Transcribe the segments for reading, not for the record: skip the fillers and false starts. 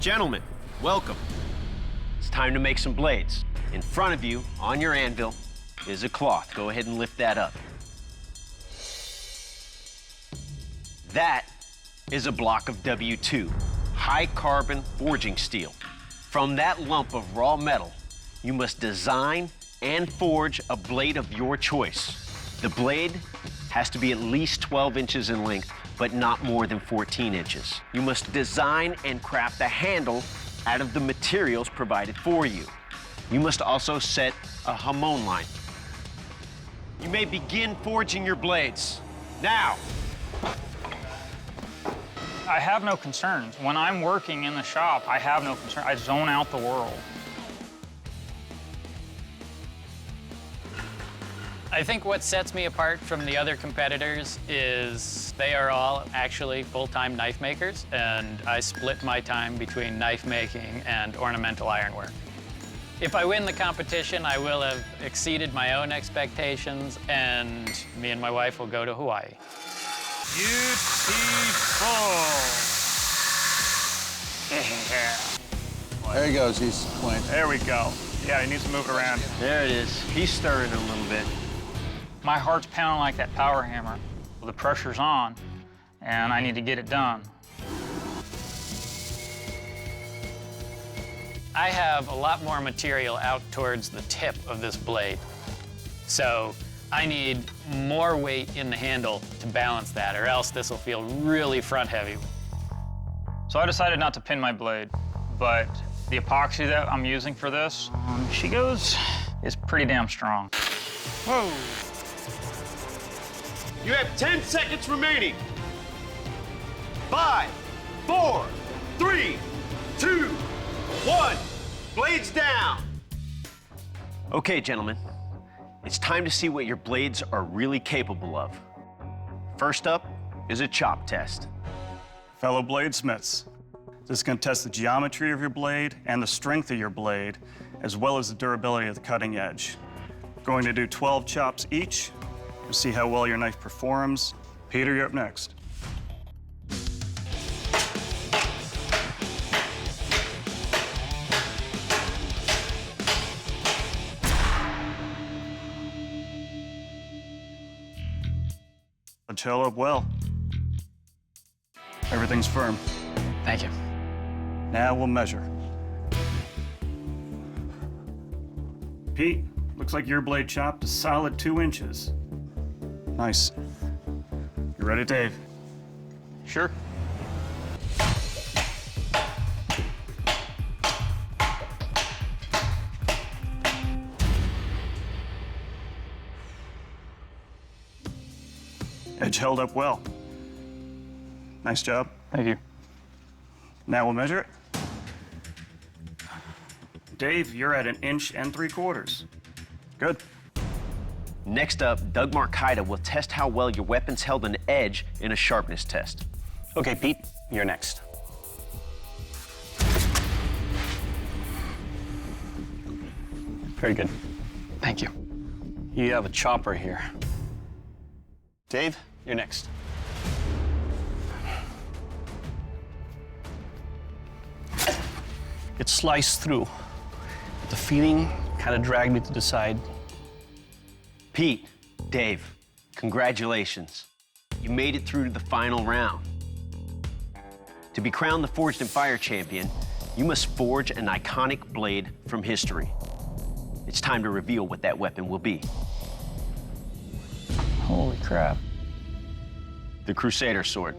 Gentlemen, welcome. It's time to make some blades. In front of you, on your anvil, is a cloth. Go ahead and lift that up. That is a block of W2, high-carbon forging steel. From that lump of raw metal, you must design and forge a blade of your choice. The blade has to be at least 12 inches in length, but not more than 14 inches. You must design and craft a handle out of the materials provided for you. You must also set a hamon line. You may begin forging your blades. Now! I have no concerns. When I'm working in the shop, I have no concern. I zone out the world. I think what sets me apart from the other competitors is they are all actually full-time knife makers, and I split my time between knife making and ornamental ironwork. If I win the competition, I will have exceeded my own expectations, and me and my wife will go to Hawaii. Beautiful. There he goes, he's pointing. There we go. Yeah, he needs to move it around. There it is. He's stirring a little bit. My heart's pounding like that power hammer. The pressure's on, and I need to get it done. I have a lot more material out towards the tip of this blade. So I need more weight in the handle to balance that, or else this will feel really front heavy. So I decided not to pin my blade, but the epoxy that I'm using for this, she goes, is pretty damn strong. Whoa. You have 10 seconds remaining. 5, 4, 3, 2, 1. Blades down. Okay, gentlemen. It's time to see what your blades are really capable of. First up is a chop test. Fellow bladesmiths, this is going to test the geometry of your blade and the strength of your blade, as well as the durability of the cutting edge. Going to do 12 chops each to see how well your knife performs. Peter, you're up next. Let's held up well. Everything's firm. Thank you. Now we'll measure. Pete, looks like your blade chopped a solid 2 inches. Nice. You ready, Dave? Sure. Edge held up well. Nice job. Thank you. Now we'll measure it. Dave, you're at 1 3/4 inches. Good. Next up, Doug Markida will test how well your weapons held an edge in a sharpness test. Okay, Pete, you're next. Very good. Thank you. You have a chopper here. Dave, you're next. It sliced through. The feeling kind of dragged me to the side. Pete, Dave, congratulations. You made it through to the final round. To be crowned the Forged in Fire champion, you must forge an iconic blade from history. It's time to reveal what that weapon will be. Holy crap. The Crusader Sword.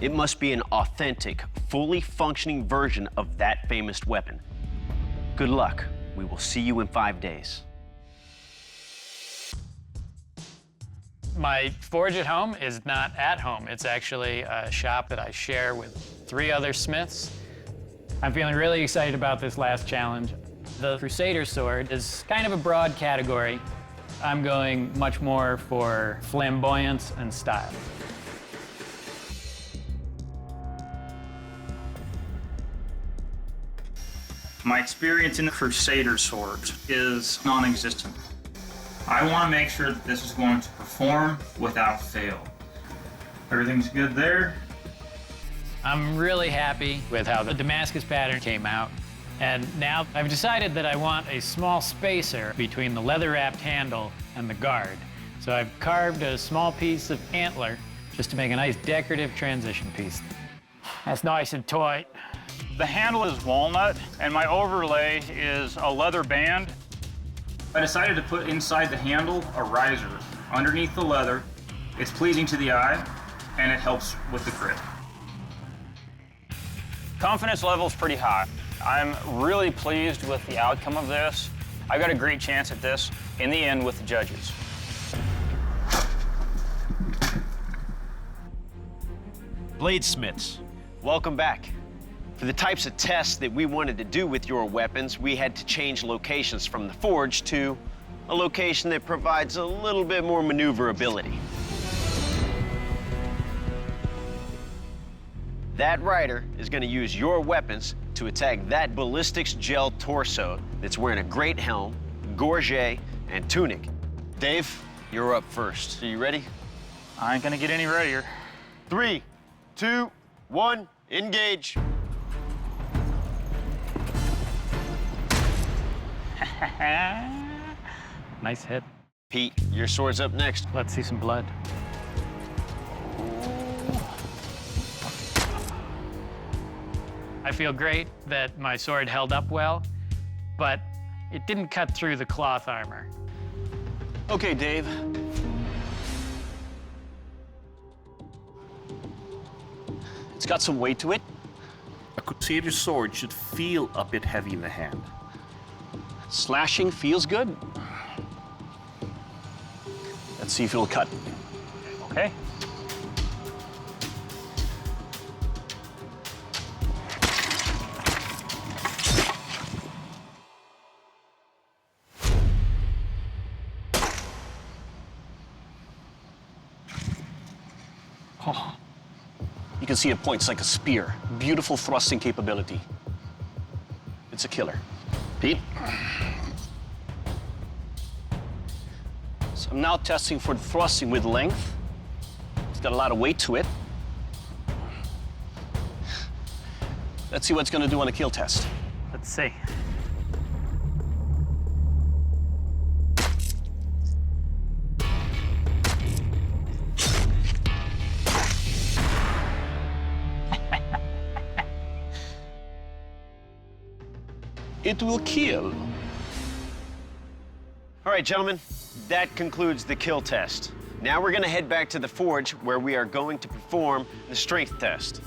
It must be an authentic, fully functioning version of that famous weapon. Good luck. We will see you in 5 days. My forge at home is not at home. It's actually a shop that I share with 3 other smiths. I'm feeling really excited about this last challenge. The Crusader Sword is kind of a broad category. I'm going much more for flamboyance and style. My experience in the Crusader Sword is non-existent. I want to make sure that this is going to perform without fail. Everything's good there. I'm really happy with how the Damascus pattern came out. And now I've decided that I want a small spacer between the leather-wrapped handle and the guard. So I've carved a small piece of antler just to make a nice decorative transition piece. That's nice and tight. The handle is walnut, and my overlay is a leather band. I decided to put inside the handle a riser underneath the leather. It's pleasing to the eye, and it helps with the grip. Confidence level's pretty high. I'm really pleased with the outcome of this. I got a great chance at this in the end with the judges. Bladesmiths, welcome back. For the types of tests that we wanted to do with your weapons, we had to change locations from the forge to a location that provides a little bit more maneuverability. That rider is going to use your weapons to attack that ballistics gel torso that's wearing a great helm, gorget, and tunic. Dave, you're up first. Are you ready? I ain't gonna get any readier. 3, 2, 1, engage. Nice hit. Pete, your sword's up next. Let's see some blood. I feel great that my sword held up well, but it didn't cut through the cloth armor. Okay, Dave. It's got some weight to it. A Crusader Sword should feel a bit heavy in the hand. Slashing feels good. Let's see if it'll cut. Okay. Oh. You can see it points like a spear. Beautiful thrusting capability. It's a killer. Pete? So I'm now testing for the thrusting with length. It's got a lot of weight to it. Let's see what it's going to do on a kill test. Let's see. It will kill. All right, gentlemen, that concludes the kill test. Now we're gonna head back to the forge where we are going to perform the strength test.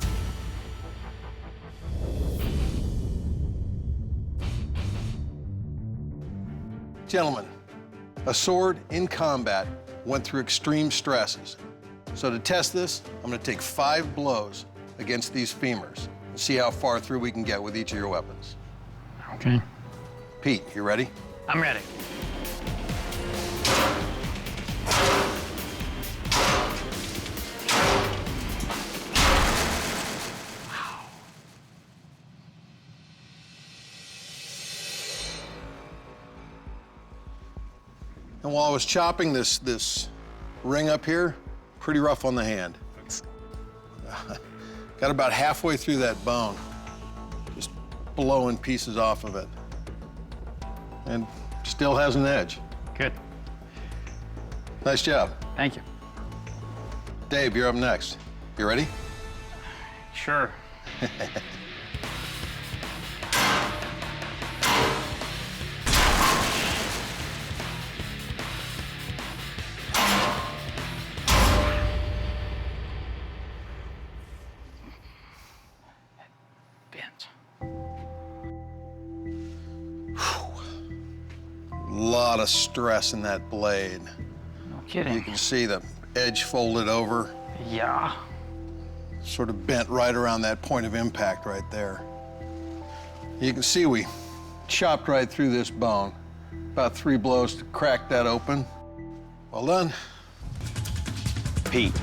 Gentlemen, a sword in combat went through extreme stresses. So to test this, I'm gonna take 5 blows against these femurs and see how far through we can get with each of your weapons. Okay. Pete, you ready? I'm ready. And while I was chopping this ring up here, pretty rough on the hand. Got about halfway through that bone, just blowing pieces off of it. And still has an edge. Good. Nice job. Thank you. Dave, you're up next. You ready? Sure. Bent. Lot of stress in that blade. No You kidding. can see the edge folded over, Yeah. sort of bent right around that point of impact right there. You can see we chopped right through this bone. About 3 blows to crack that open. Well done. Pete,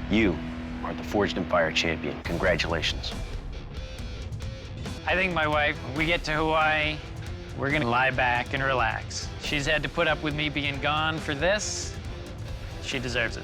you are the Forged in Fire champion. Congratulations. I think my wife, when we get to Hawaii, we're gonna lie back and relax. She's had to put up with me being gone for this. She deserves it.